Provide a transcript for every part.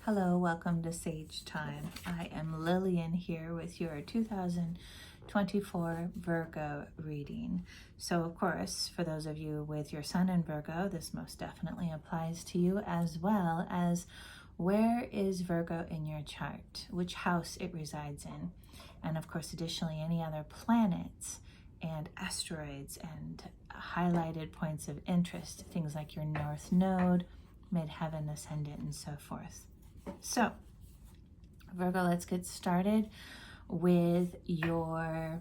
Hello, welcome to Sage Thyme. I am Lillian here with your 2024 Virgo reading. So, of course, for those of you with your sun in Virgo, this most definitely applies to you, as well as where is Virgo in your chart, which house it resides in, and of course, additionally, any other planets and asteroids and highlighted points of interest, things like your North Node, midheaven, ascendant, and so forth. So, Virgo, let's get started with your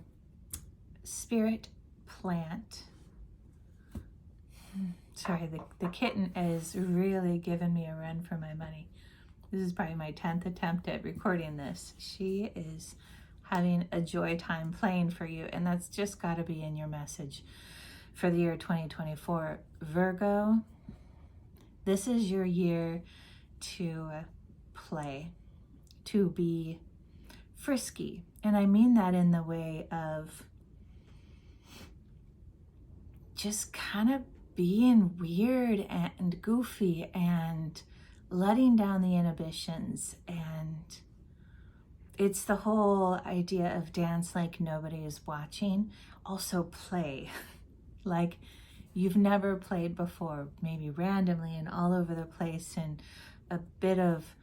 spirit plant. Sorry, the kitten is really giving me a run for my money. This is probably my 10th attempt at recording this. She is having a joy time playing for you, and that's just got to be in your message for the year 2024. Virgo, this is your year to play, to be frisky. And I mean that in the way of just kind of being weird and goofy and letting down the inhibitions. And it's the whole idea of dance like nobody is watching. Also play like you've never played before, maybe randomly and all over the place, and a bit of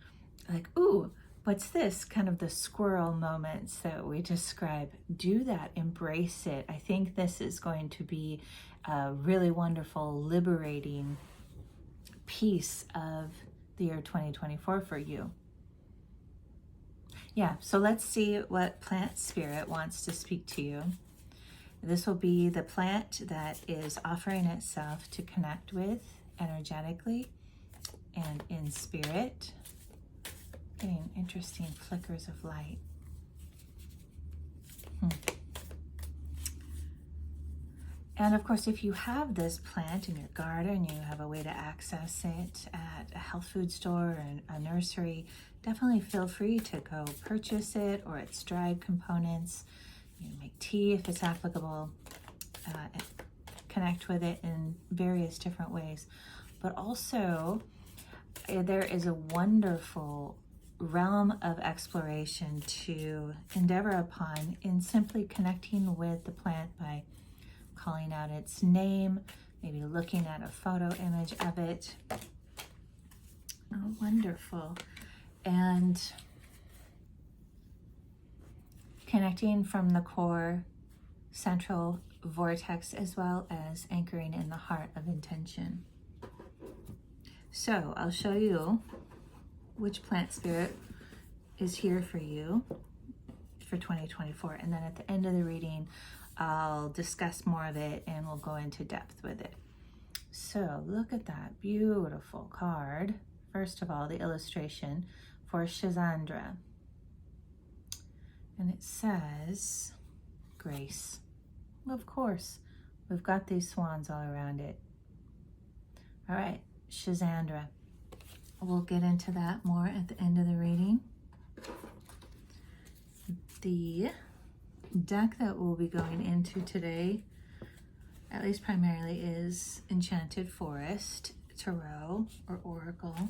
like, ooh, what's this? Kind of the squirrel moments that we describe. Do that, embrace it. I think this is going to be a really wonderful, liberating piece of the year 2024 for you. Yeah, so let's see what plant spirit wants to speak to you. This will be the plant that is offering itself to connect with energetically and in spirit. Getting interesting flickers of light. And of course, if you have this plant in your garden, you have a way to access it at a health food store or a nursery, definitely feel free to go purchase it, or its dried components. You can make tea if it's applicable, connect with it in various different ways. But also, there is a wonderful realm of exploration to endeavor upon in simply connecting with the plant by calling out its name, maybe looking at a photo image of it. Oh, wonderful. And connecting from the core central vortex, as well as anchoring in the heart of intention. So I'll show you which plant spirit is here for you for 2024. And then at the end of the reading, I'll discuss more of it and we'll go into depth with it. So look at that beautiful card. First of all, the illustration for Schizandra. And it says, grace. Well, of course, we've got these swans all around it. All right, Schizandra. We'll get into that more at the end of the reading. The deck that we'll be going into today, at least primarily, is Enchanted Forest, Tarot, or Oracle.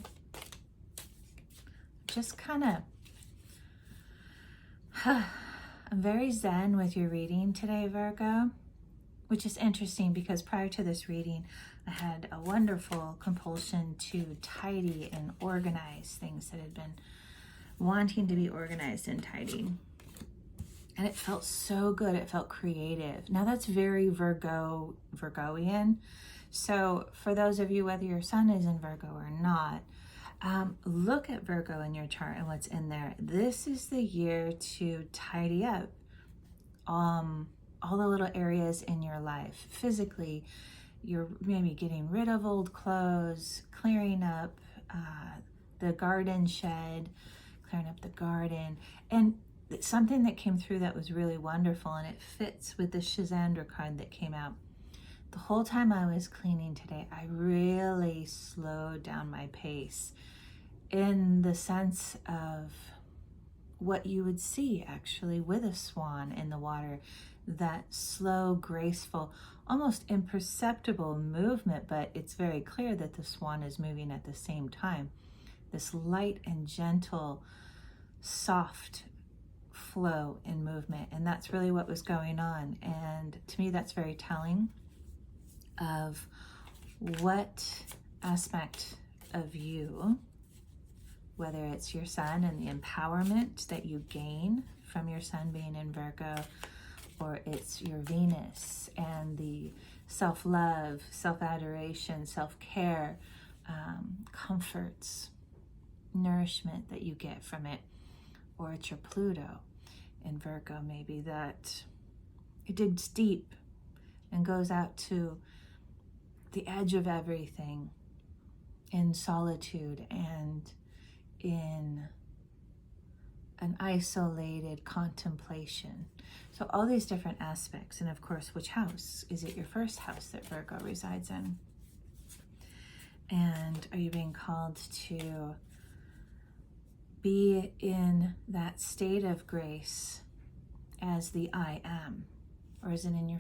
Just kind of, I'm very zen with your reading today, Virgo, which is interesting because prior to this reading, I had a wonderful compulsion to tidy and organize things that had been wanting to be organized and tidy. And it felt so good. It felt creative. Now that's very Virgoian. So for those of you, whether your sun is in Virgo or not, look at Virgo in your chart and what's in there. This is the year to tidy up all the little areas in your life. Physically, you're maybe getting rid of old clothes, clearing up the garden shed, clearing up the garden. And something that came through that was really wonderful, and it fits with the Schizandra card that came out. The whole time I was cleaning today, I really slowed down my pace in the sense of what you would see actually with a swan in the water. That slow, graceful, almost imperceptible movement, but it's very clear that the swan is moving at the same time. this light and gentle, soft flow and movement. And that's really what was going on. And to me, that's very telling of what aspect of you, whether it's your sun and the empowerment that you gain from your sun being in Virgo, or it's your Venus and the self-love, self-adoration, self-care, comforts, nourishment that you get from it, or it's your Pluto in Virgo, maybe, that it digs deep and goes out to the edge of everything in solitude and in an isolated contemplation. So all these different aspects, and of course, which house? Is it your first house that Virgo resides in? And are you being called to be in that state of grace as the I am? Or is it in your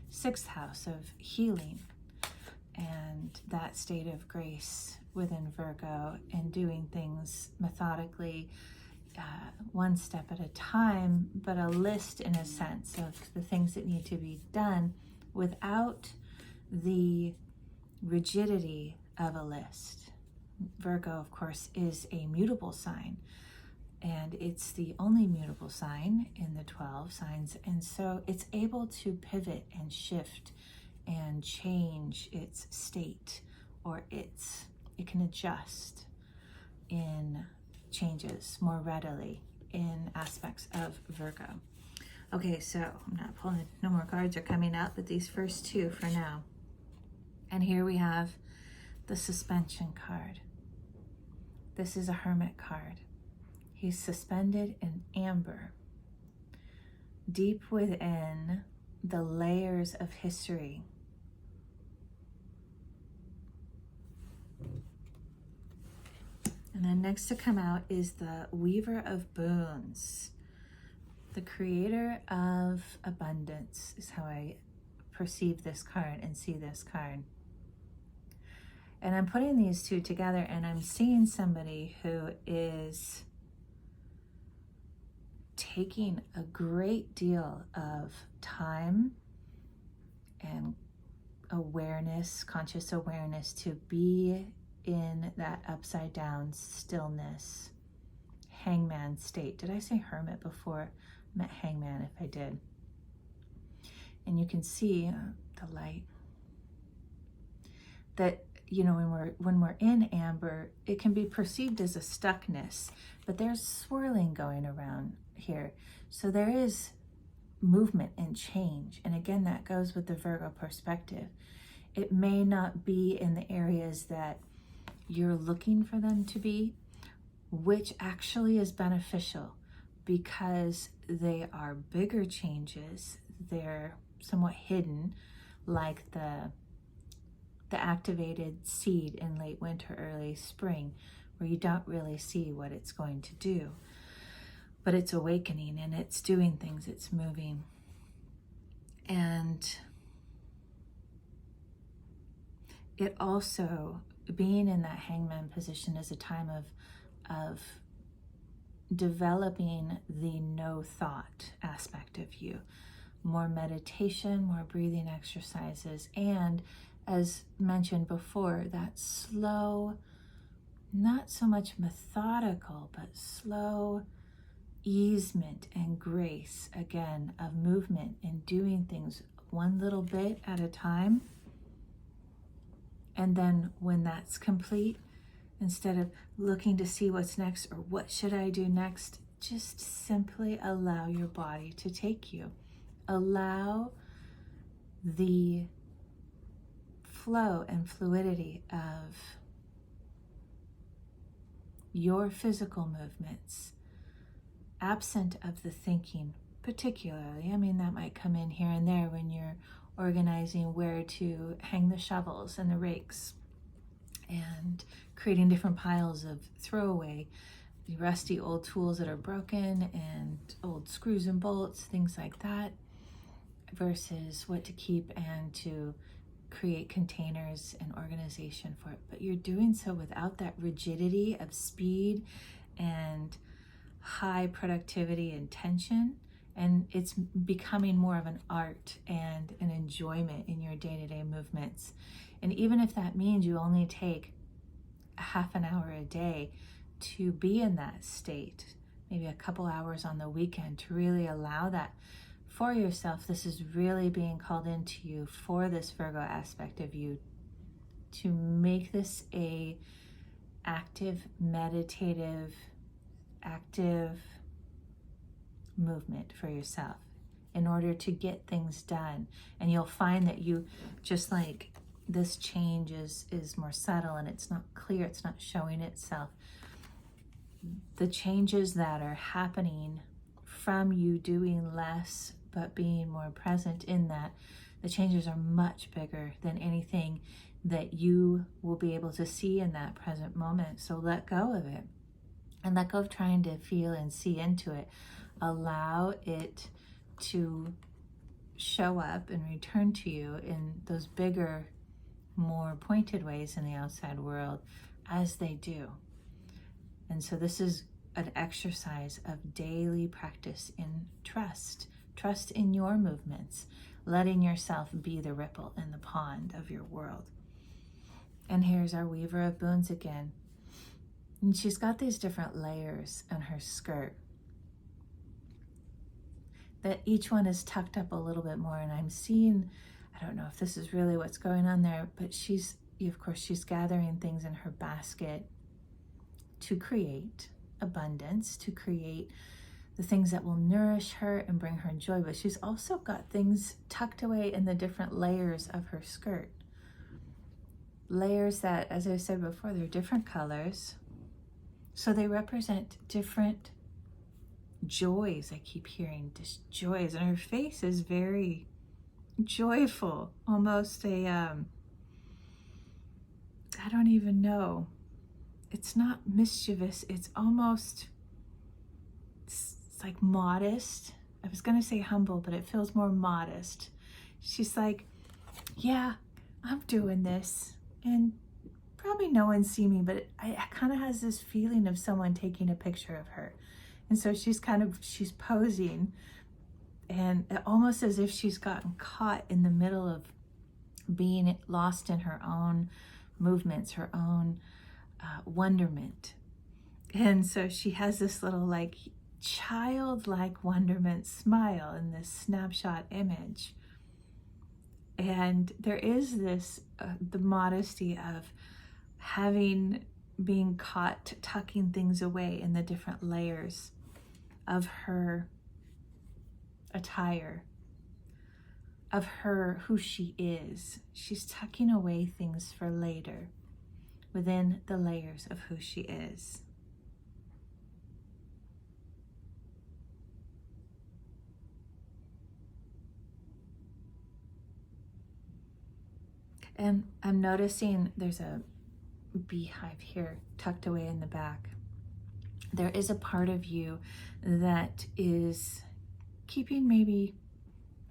sixth house of healing and that state of grace within Virgo, and doing things methodically, one step at a time, but a list in a sense of the things that need to be done without the rigidity of a list. Virgo, of course, is a mutable sign, and it's the only mutable sign in the 12 signs, and so it's able to pivot and shift and change its state, or it can adjust in changes more readily in aspects of Virgo. Okay, so I'm not pulling, no more cards are coming out, but these first two for now. And here we have the suspension card. This is a hermit card. He's suspended in amber, deep within the layers of history. And then next to come out is the Weaver of Boons. The creator of abundance is how I perceive this card and see this card. And I'm putting these two together, and I'm seeing somebody who is taking a great deal of time and awareness, conscious awareness, to be in that upside down stillness, hangman state. Did I say hermit before? I meant hangman if I did. And you can see the light that, you know, when we're in amber, it can be perceived as a stuckness, but there's swirling going around here. So there is movement and change. And again, that goes with the Virgo perspective. It may not be in the areas that you're looking for them to be, which actually is beneficial because they are bigger changes. They're somewhat hidden, like the activated seed in late winter, early spring, where you don't really see what it's going to do. But it's awakening and it's doing things, it's moving. And it also, being in that hangman position, is a time of developing the no thought aspect of you. More meditation, more breathing exercises, and as mentioned before, that slow, not so much methodical, but slow easement and grace, again, of movement and doing things one little bit at a time. And then when that's complete, instead of looking to see what's next or what should I do next, just simply allow your body to take you. Allow the flow and fluidity of your physical movements, absent of the thinking particularly. I mean, that might come in here and there when you're organizing where to hang the shovels and the rakes and creating different piles of throwaway, the rusty old tools that are broken and old screws and bolts, things like that, versus what to keep and to create containers and organization for it, but you're doing so without that rigidity of speed and high productivity and tension. And it's becoming more of an art and an enjoyment in your day-to-day movements. And even if that means you only take a half an hour a day to be in that state, maybe a couple hours on the weekend, to really allow that for yourself. This is really being called into you for this Virgo aspect of you, to make this a active, meditative, active movement for yourself in order to get things done. And you'll find that you, just like this change is more subtle and it's not clear, it's not showing itself. The changes that are happening from you doing less but being more present in that, the changes are much bigger than anything that you will be able to see in that present moment. So let go of it and let go of trying to feel and see into it. Allow it to show up and return to you in those bigger, more pointed ways in the outside world as they do. And so this is an exercise of daily practice in trust in your movements, letting yourself be the ripple in the pond of your world. And here's our Weaver of Boons again. And she's got these different layers on her skirt that each one is tucked up a little bit more. And I'm seeing, I don't know if this is really what's going on there, but she's gathering things in her basket to create abundance, to create the things that will nourish her and bring her joy. But she's also got things tucked away in the different layers of her skirt. Layers that, as I said before, they're different colors. So they represent different joys. I keep hearing just joys. And her face is very joyful, almost a, I don't even know. It's not mischievous. It's almost, it's like modest. I was going to say humble, but it feels more modest. She's like, yeah, I'm doing this. And probably no one see me, but it kind of has this feeling of someone taking a picture of her. And so she's posing, and almost as if she's gotten caught in the middle of being lost in her own movements, her own wonderment. And so she has this little like childlike wonderment smile in this snapshot image. And there is this, the modesty of being caught tucking things away in the different layers of her attire, of her, who she is. She's tucking away things for later within the layers of who she is. And I'm noticing there's a beehive here tucked away in the back. There is a part of you that is keeping maybe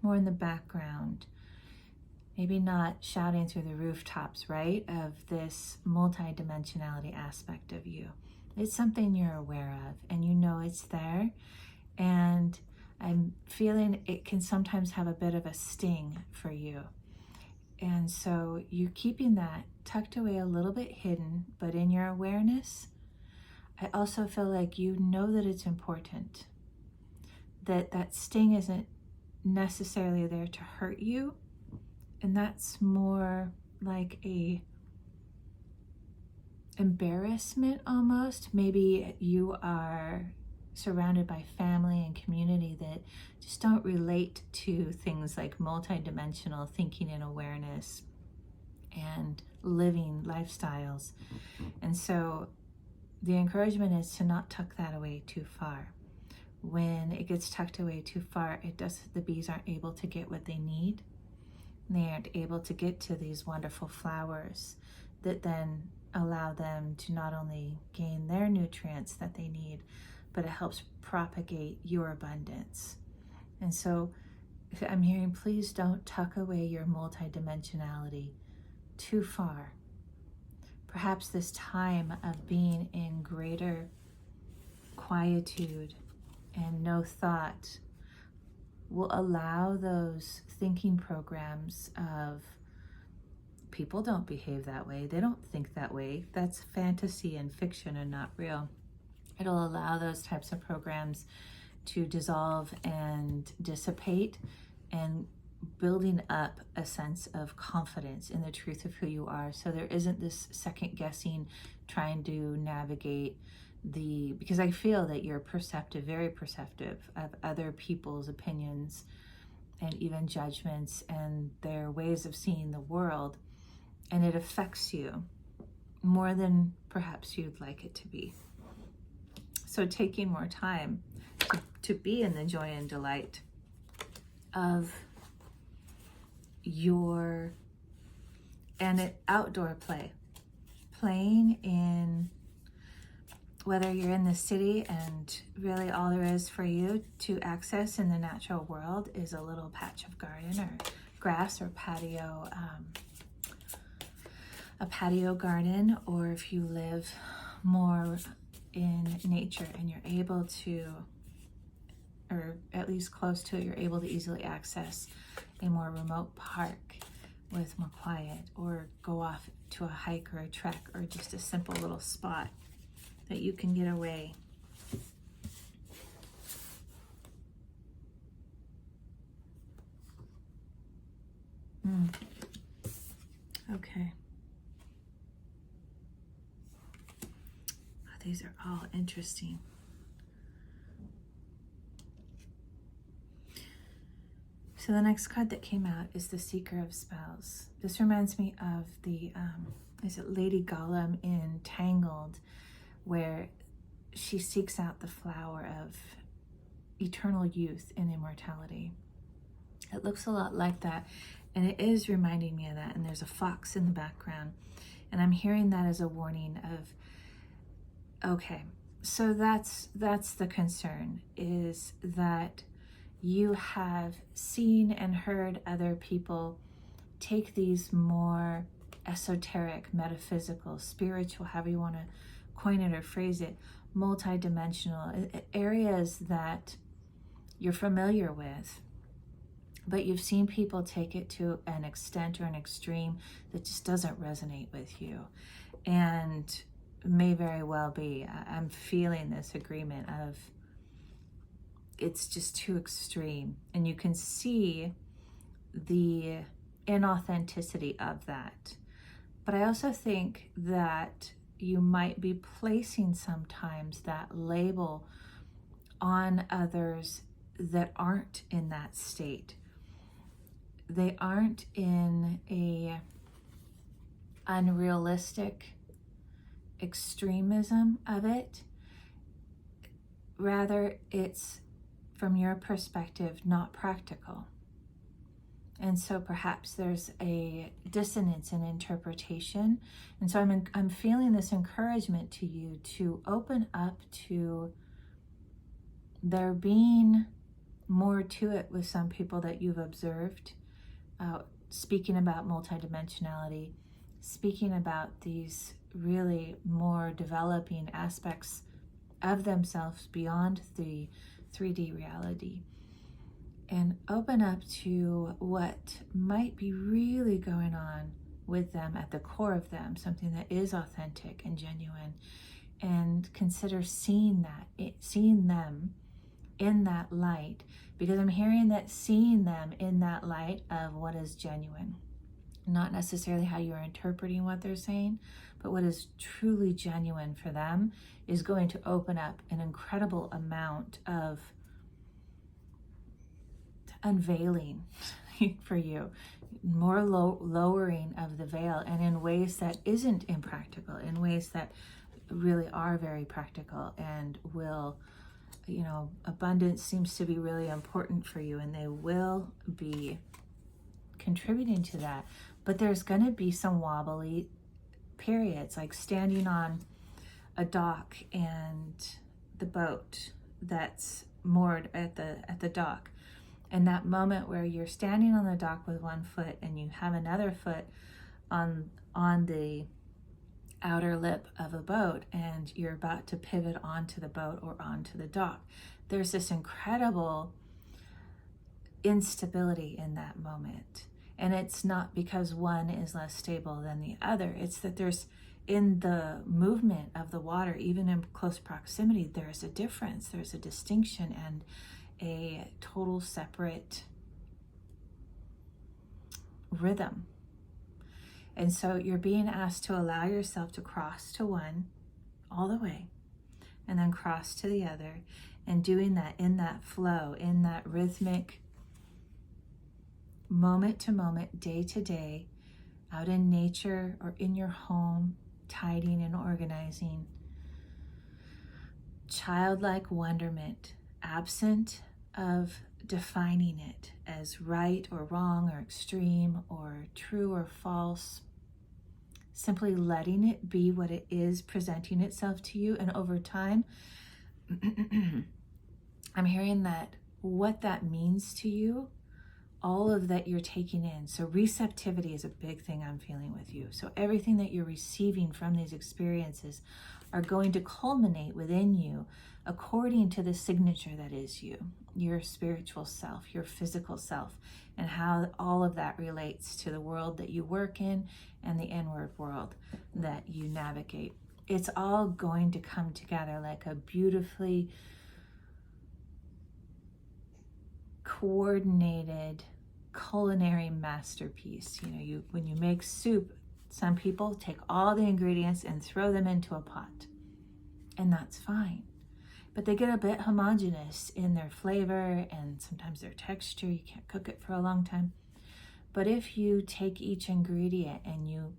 more in the background, maybe not shouting through the rooftops, right, of this multidimensionality aspect of you. It's something you're aware of and you know it's there, and I'm feeling it can sometimes have a bit of a sting for you. And so you're keeping that tucked away a little bit hidden, but in your awareness, I also feel like you know that it's important, that that sting isn't necessarily there to hurt you. And that's more like a embarrassment almost. Maybe you are surrounded by family and community that just don't relate to things like multidimensional thinking and awareness and living lifestyles. And so the encouragement is to not tuck that away too far. When it gets tucked away too far, the bees aren't able to get what they need. They aren't able to get to these wonderful flowers that then allow them to not only gain their nutrients that they need, but it helps propagate your abundance. And so I'm hearing, please don't tuck away your multidimensionality too far. Perhaps this time of being in greater quietude and no thought will allow those thinking programs of people don't behave that way, they don't think that way, that's fantasy and fiction and not real. It'll allow those types of programs to dissolve and dissipate, and building up a sense of confidence in the truth of who you are. So there isn't this second guessing, trying to navigate because I feel that you're perceptive, very perceptive of other people's opinions and even judgments and their ways of seeing the world. And it affects you more than perhaps you'd like it to be. So taking more time to be in the joy and delight of your outdoor play, playing in, whether you're in the city and really all there is for you to access in the natural world is a little patch of garden or grass or patio, a patio garden, or if you live more in nature and you're able to, or at least close to it, you're able to easily access a more remote park with more quiet, or go off to a hike or a trek or just a simple little spot that you can get away. Okay. Oh, these are all interesting. So the next card that came out is the Seeker of Spells. This reminds me of the, is it Lady Gollum in Tangled, where she seeks out the flower of eternal youth and immortality. It looks a lot like that, and it is reminding me of that, and there's a fox in the background, and I'm hearing that as a warning of, okay, so that's the concern, is that you have seen and heard other people take these more esoteric, metaphysical, spiritual, however you want to coin it or phrase it, multidimensional areas that you're familiar with, but you've seen people take it to an extent or an extreme that just doesn't resonate with you, and may very well be. I'm feeling this agreement of it's just too extreme, and you can see the inauthenticity of that. But I also think that you might be placing sometimes that label on others that aren't in that state. They aren't in a unrealistic extremism of it. Rather, it's, from your perspective, not practical. And so perhaps there's a dissonance in interpretation. And so I'm feeling this encouragement to you to open up to there being more to it with some people that you've observed, speaking about multidimensionality, speaking about these really more developing aspects of themselves beyond the 3D reality, and open up to what might be really going on with them at the core of them, something that is authentic and genuine, and consider seeing them in that light, because I'm hearing that seeing them in that light of what is genuine, not necessarily how you're interpreting what they're saying, but what is truly genuine for them, is going to open up an incredible amount of unveiling for you, more lowering of the veil, and in ways that isn't impractical, in ways that really are very practical and will, abundance seems to be really important for you, and they will be contributing to that. But there's going to be some wobbly periods, like standing on a dock and the boat that's moored at the dock, And that moment where you're standing on the dock with one foot and you have another foot on the outer lip of a boat and you're about to pivot onto the boat or onto the dock. There's this incredible instability in that moment. And it's not because one is less stable than the other. It's that there's, in the movement of the water, even in close proximity, there's a difference, there's a distinction and a total separate rhythm. And so you're being asked to allow yourself to cross to one all the way and then cross to the other, and doing that in that flow, in that rhythmic moment to moment, day to day, out in nature or in your home, tidying and organizing. Childlike wonderment, absent of defining it as right or wrong or extreme or true or false. Simply letting it be what it is, presenting itself to you. And over time, I'm hearing that what that means to you, all of that you're taking in. So receptivity is a big thing I'm feeling with you. So everything that you're receiving from these experiences are going to culminate within you according to the signature that is you, your spiritual self, your physical self, and how all of that relates to the world that you work in and the inward world that you navigate. It's all going to come together like a beautifully coordinated culinary masterpiece. You know, when you make soup, some people take all the ingredients and throw them into a pot, and that's fine. But they get a bit homogeneous in their flavor and sometimes their texture. You can't cook it for a long time. But if you take each ingredient and you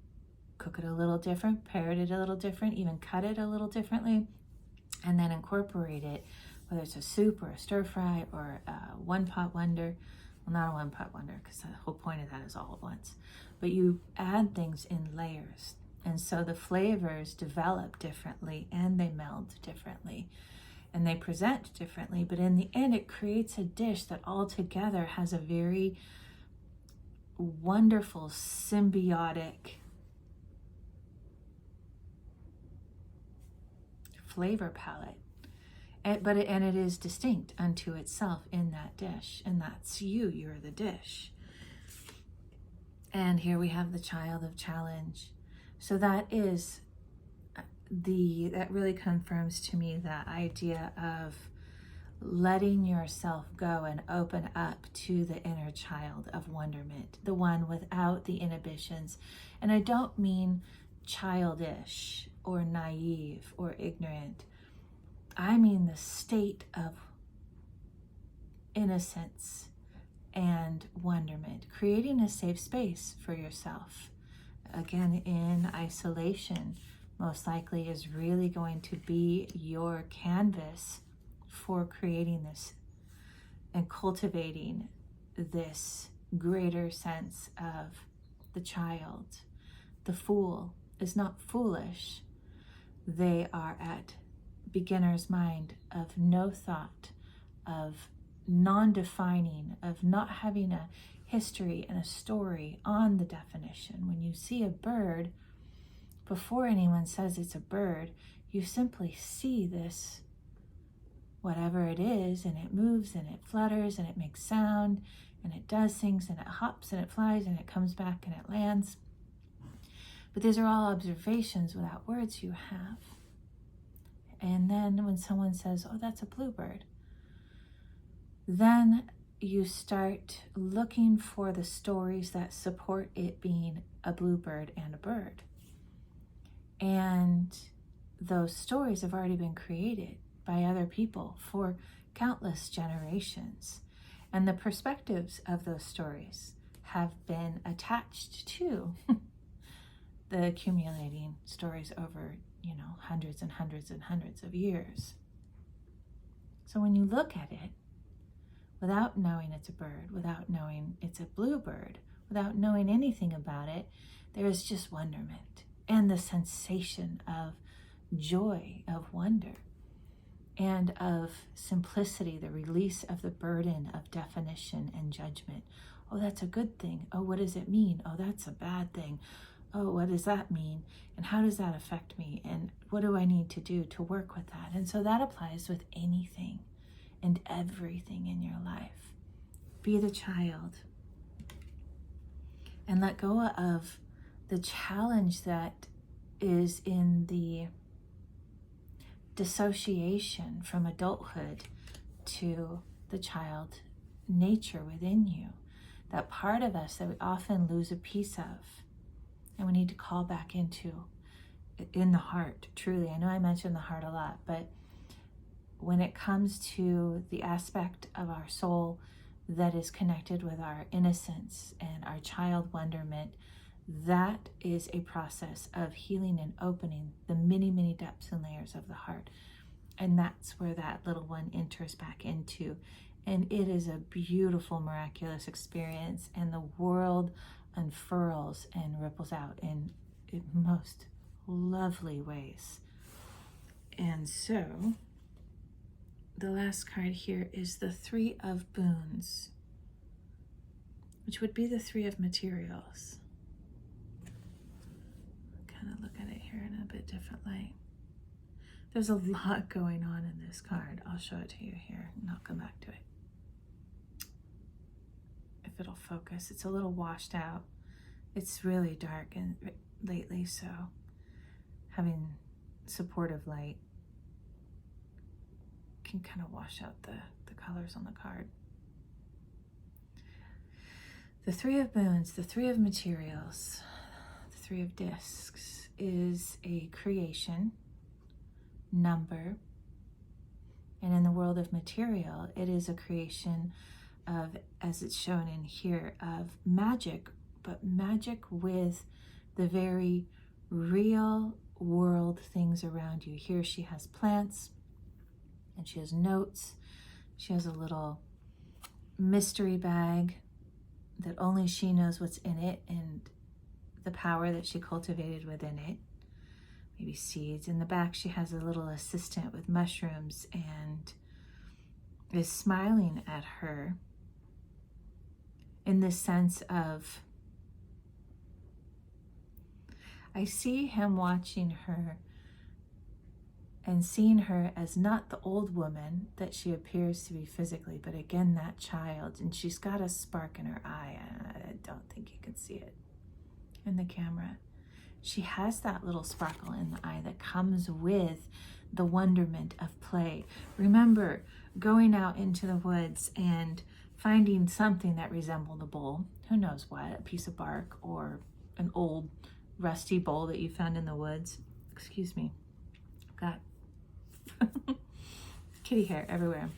cook it a little different, pair it a little different, even cut it a little differently, and then incorporate it, whether it's a soup or a stir fry or a one-pot wonder. Well, not a one-pot wonder, because the whole point of that is all at once. But you add things in layers. And so the flavors develop differently and they meld differently and they present differently. But in the end, it creates a dish that altogether has a very wonderful symbiotic flavor palette. And it is distinct unto itself in that dish, and that's you. You're the dish. And here we have the child of challenge. So that is that really confirms to me that idea of letting yourself go and open up to the inner child of wonderment, the one without the inhibitions. And I don't mean childish or naive or ignorant. I mean the state of innocence and wonderment, creating a safe space for yourself. Again, in isolation, most likely is really going to be your canvas for creating this and cultivating this greater sense of the child. The fool is not foolish. They are at beginner's mind of no thought, of non-defining, of not having a history and a story on the definition. When you see a bird, before anyone says it's a bird, you simply see this, whatever it is, and it moves and it flutters and it makes sound and it does things and it hops and it flies and it comes back and it lands. But these are all observations without words you have. And then when someone says, oh, that's a bluebird, then you start looking for the stories that support it being a bluebird and a bird. And those stories have already been created by other people for countless generations. And the perspectives of those stories have been attached to the accumulating stories over, hundreds and hundreds and hundreds of years. So when you look at it, without knowing it's a bird, without knowing it's a bluebird, without knowing anything about it, there is just wonderment and the sensation of joy, of wonder. and of simplicity, the release of the burden of definition and judgment. Oh, that's a good thing. Oh, what does it mean? Oh, that's a bad thing. Oh, what does that mean? And how does that affect me? And what do I need to do to work with that? And so that applies with anything and everything in your life. Be the child and let go of the challenge that is in the dissociation from adulthood to the child nature within you, that part of us that we often lose a piece of, and we need to call back into in the heart, truly. I know I mention the heart a lot, but when it comes to the aspect of our soul that is connected with our innocence and our child wonderment, that is a process of healing and opening the many, many depths and layers of the heart. And that's where that little one enters back into. And it is a beautiful, miraculous experience, and the world unfurls and ripples out in most lovely ways. And so the last card here is the Three of Boons, which would be the Three of Materials. Kind of look at it here in a bit different light. There's a lot going on in this card. I'll show it to you here and I'll come back to it. If it'll focus. It's a little washed out. It's really dark and lately, so having supportive light can kind of wash out the colors on the card. The Three of Boons, the Three of Materials, the Three of Discs is a creation, number, and in the world of material, it is a creation of, as it's shown in here, of magic, but magic with the very real world things around you. Here she has plants, and she has notes. She has a little mystery bag that only she knows what's in it and the power that she cultivated within it. Maybe seeds. In the back, she has a little assistant with mushrooms and is smiling at her in the sense of, I see him watching her and seeing her as not the old woman that she appears to be physically, but again, that child. And she's got a spark in her eye. I don't think you can see it in the camera. She has that little sparkle in the eye that comes with the wonderment of play. Remember going out into the woods and finding something that resembled a bowl. Who knows what, a piece of bark or an old rusty bowl that you found in the woods. Excuse me. Got kitty hair everywhere.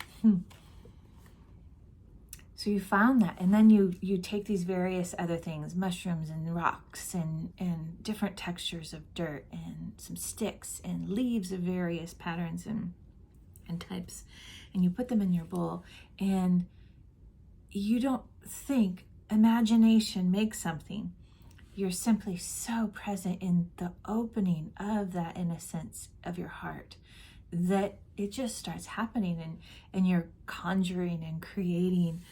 So you found that, and then you take these various other things, mushrooms and rocks and different textures of dirt and some sticks and leaves of various patterns and types, and you put them in your bowl, and you don't think imagination makes something. You're simply so present in the opening of that innocence of your heart that it just starts happening, and you're conjuring and creating.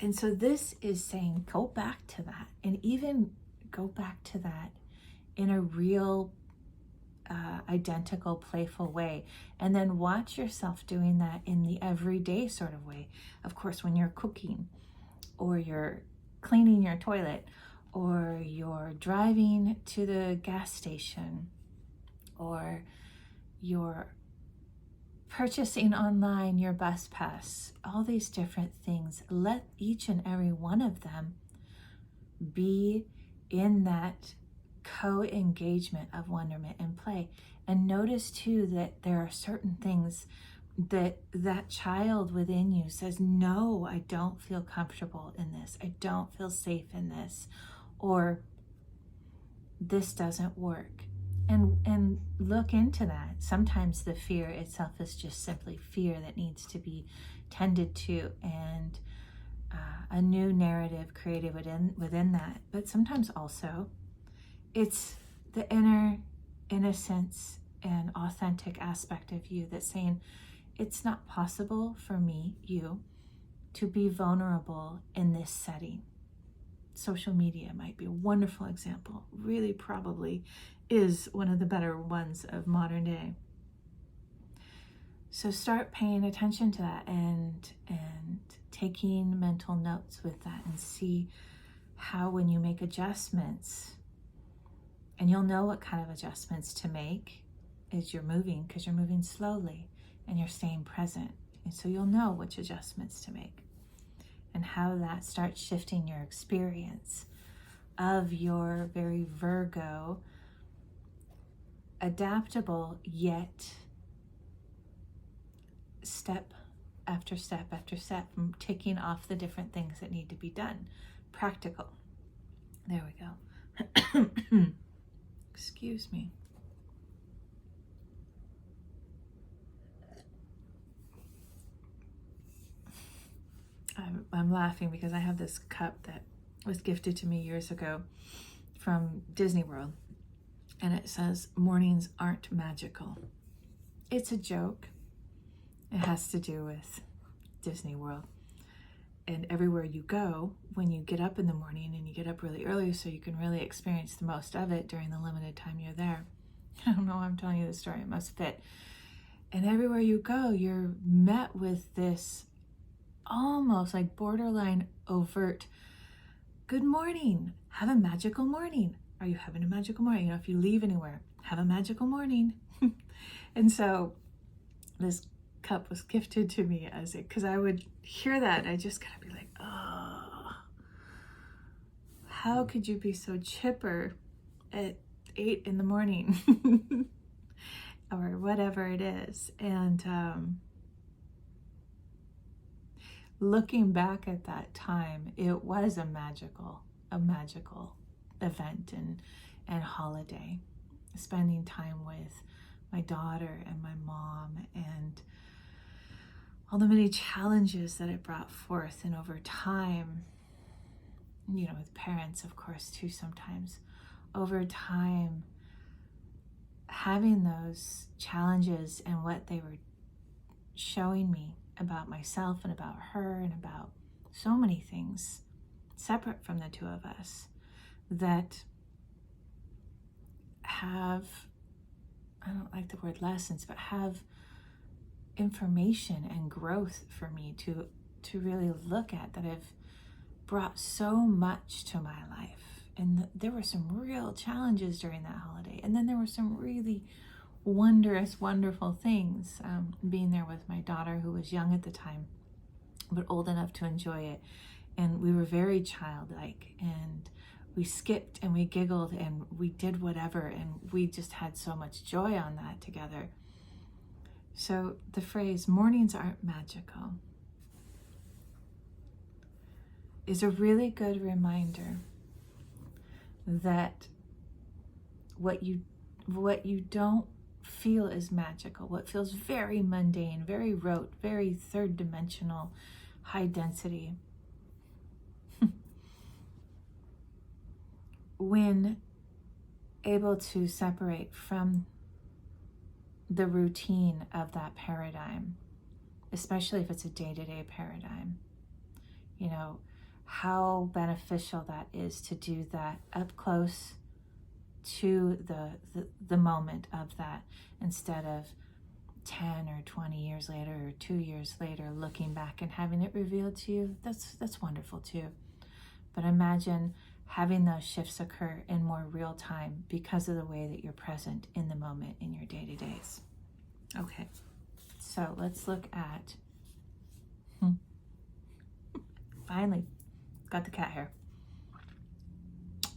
And so this is saying, go back to that, and even go back to that in a real, identical, playful way. And then watch yourself doing that in the everyday sort of way. Of course, when you're cooking, or you're cleaning your toilet, or you're driving to the gas station, or you're purchasing online your bus pass, all these different things, let each and every one of them be in that co-engagement of wonderment and play. And notice too that there are certain things that child within you says, no, I don't feel comfortable in this. I don't feel safe in this, or this doesn't work. And look into that. Sometimes the fear itself is just simply fear that needs to be tended to, and a new narrative created within that. But sometimes also it's the inner innocence and authentic aspect of you that's saying, it's not possible for me, you, to be vulnerable in this setting. Social media might be a wonderful example, really probably is one of the better ones of modern day. So start paying attention to that and taking mental notes with that, and see how, when you make adjustments, and you'll know what kind of adjustments to make as you're moving, because you're moving slowly and you're staying present. And so you'll know which adjustments to make, and how that starts shifting your experience of your very Virgo, adaptable, yet step after step after step, taking off the different things that need to be done. Practical. There we go. Excuse me. I'm laughing because I have this cup that was gifted to me years ago from Disney World, and it says, "Mornings aren't magical." It's a joke. It has to do with Disney World. And everywhere you go, when you get up in the morning, and you get up really early so you can really experience the most of it during the limited time you're there. I don't know why I'm telling you this story, it must fit. And everywhere you go, you're met with this almost like borderline overt, "Good morning, have a magical morning. Are you having a magical morning?" You know, if you leave anywhere, have a magical morning. And so this cup was gifted to me as it, because I would hear that, I just gotta be like, oh, how could you be so chipper at 8 in the morning? Or whatever it is. And looking back at that time, it was a magical event and holiday, spending time with my daughter and my mom, and all the many challenges that it brought forth. And over time, you know, with parents, of course, too, sometimes over time, having those challenges and what they were showing me about myself and about her and about so many things separate from the two of us, that have, I don't like the word lessons, but have information and growth for me to really look at, that have brought so much to my life. And there were some real challenges during that holiday, and then there were some really wondrous, wonderful things, being there with my daughter, who was young at the time but old enough to enjoy it. And we were very childlike, and we skipped and we giggled and we did whatever, and we just had so much joy on that together. So the phrase "mornings aren't magical" is a really good reminder that what you don't feel is magical, what feels very mundane, very rote, very third dimensional, high density, when able to separate from the routine of that paradigm, especially if it's a day-to-day paradigm, you know, how beneficial that is to do that up close to the moment of that, instead of 10 or 20 years later or 2 years later looking back and having it revealed to you. That's wonderful too. But imagine having those shifts occur in more real time because of the way that you're present in the moment in your day-to-days. Okay, so let's look at, finally got the cat hair,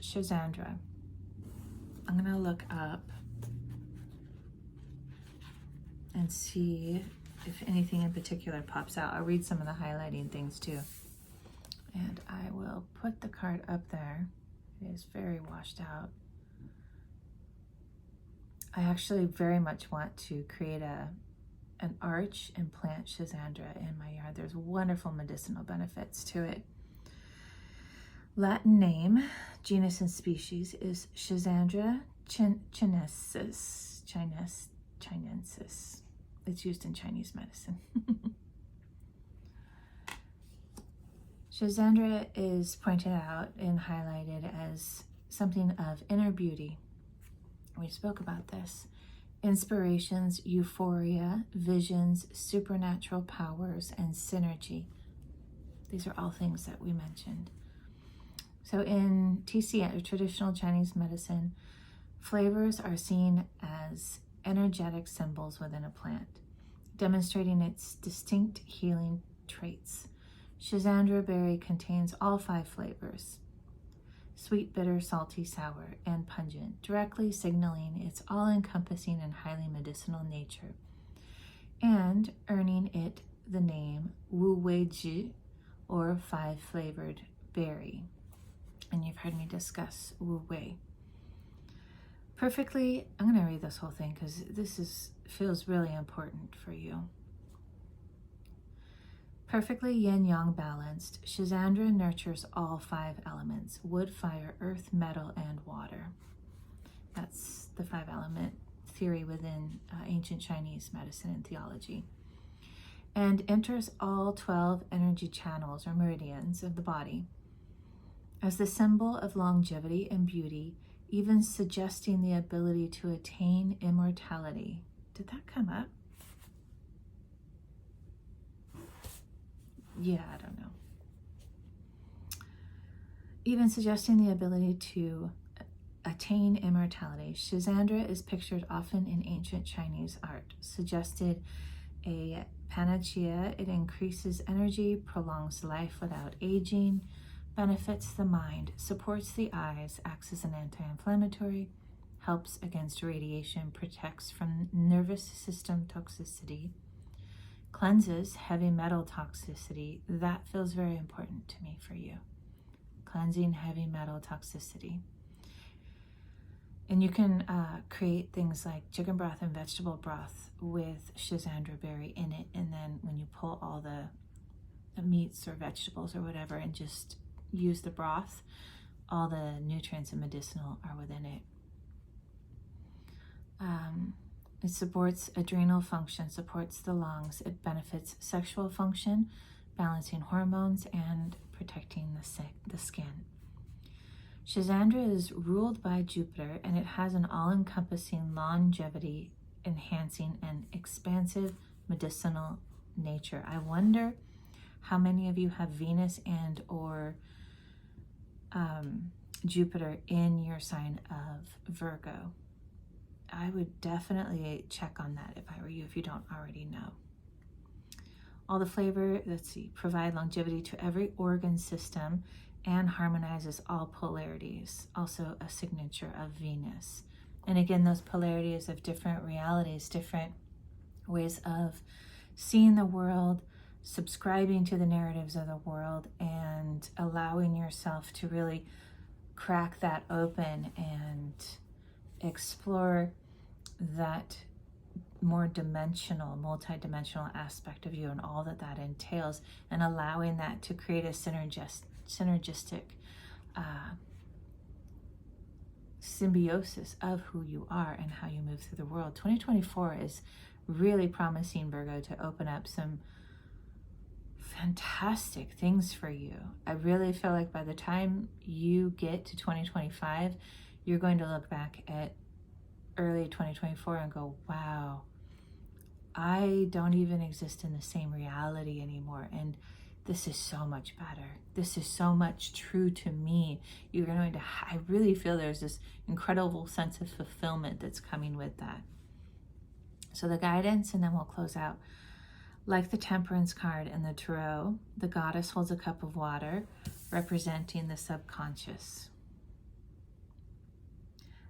Schizandra. I'm gonna look up and see if anything in particular pops out. I'll read some of the highlighting things too. And I will put the card up there. It is very washed out. I actually very much want to create an arch and plant Schizandra in my yard. There's wonderful medicinal benefits to it. Latin name, genus and species, is Schizandra chinensis. it's used in Chinese medicine. Schizandra is pointed out and highlighted as something of inner beauty. We spoke about this. Inspirations, euphoria, visions, supernatural powers, and synergy. These are all things that we mentioned. So in TCM, traditional Chinese medicine, flavors are seen as energetic symbols within a plant, demonstrating its distinct healing traits. Schizandra berry contains all 5 flavors: sweet, bitter, salty, sour, and pungent, directly signaling its all-encompassing and highly medicinal nature, and earning it the name Wu Wei Ji, or 5-flavored berry. And you've heard me discuss Wu Wei. Perfectly, I'm going to read this whole thing because this feels really important for you. Perfectly yin-yang balanced, Schizandra nurtures all 5 elements: wood, fire, earth, metal, and water. That's the 5-element theory within ancient Chinese medicine and theology. And enters all 12 energy channels or meridians of the body as the symbol of longevity and beauty, even suggesting the ability to attain immortality. Did that come up? Yeah, I don't know. Even suggesting the ability to attain immortality. Schizandra is pictured often in ancient Chinese art, suggested a panacea. It increases energy, prolongs life without aging, benefits the mind, supports the eyes, acts as an anti-inflammatory, helps against radiation, protects from nervous system toxicity, cleanses heavy metal toxicity. That feels very important to me for you. Cleansing heavy metal toxicity. And you can create things like chicken broth and vegetable broth with Schizandra berry in it. And then when you pull all the meats or vegetables or whatever and just use the broth, all the nutrients and medicinal are within it. It supports adrenal function, supports the lungs. It benefits sexual function, balancing hormones, and protecting the skin. Schizandra is ruled by Jupiter, and it has an all-encompassing longevity, enhancing, and expansive medicinal nature. I wonder how many of you have Venus and or Jupiter in your sign of Virgo. I would definitely check on that if I were you, if you don't already know. All the flavor, provide longevity to every organ system and harmonizes all polarities, also a signature of Venus. And again, those polarities of different realities, different ways of seeing the world, subscribing to the narratives of the world, and allowing yourself to really crack that open and explore that more dimensional, multi-dimensional aspect of you and all that that entails, and allowing that to create a synergistic symbiosis of who you are and how you move through the world. 2024 is really promising, Virgo, to open up some fantastic things for you. I really feel like by the time you get to 2025, you're going to look back at early 2024 and go, wow, I don't even exist in the same reality anymore. And this is so much better. This is so much true to me. You're going to, I really feel there's this incredible sense of fulfillment that's coming with that. So the guidance, and then we'll close out. Like the Temperance card in the Tarot, the goddess holds a cup of water representing the subconscious.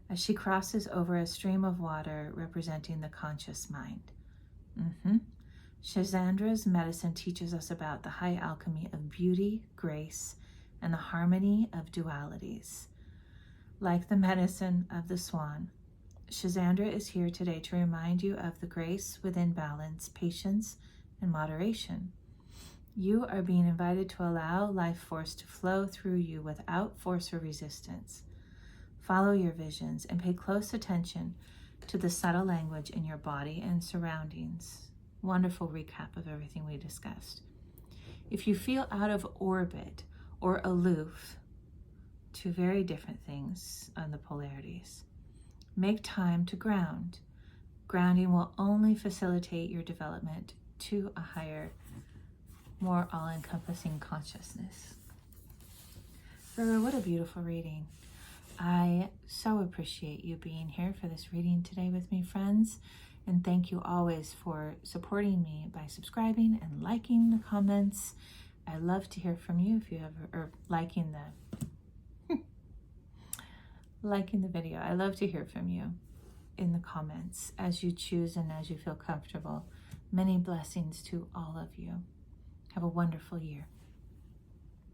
As she crosses over a stream of water representing the conscious mind. Schizandra's medicine teaches us about the high alchemy of beauty, grace, and the harmony of dualities. Like the medicine of the swan, Schizandra is here today to remind you of the grace within balance, patience, and moderation. You are being invited to allow life force to flow through you without force or resistance. Follow your visions and pay close attention to the subtle language in your body and surroundings. Wonderful recap of everything we discussed. If you feel out of orbit or aloof, two very different things on the polarities, make time to ground. Grounding will only facilitate your development to a higher, more all-encompassing consciousness. Virgo, what a beautiful reading. I so appreciate you being here for this reading today with me, friends. And thank you always for supporting me by subscribing and liking the comments. I love to hear from you if you have, or liking the video. I love to hear from you in the comments as you choose and as you feel comfortable. Many blessings to all of you. Have a wonderful year.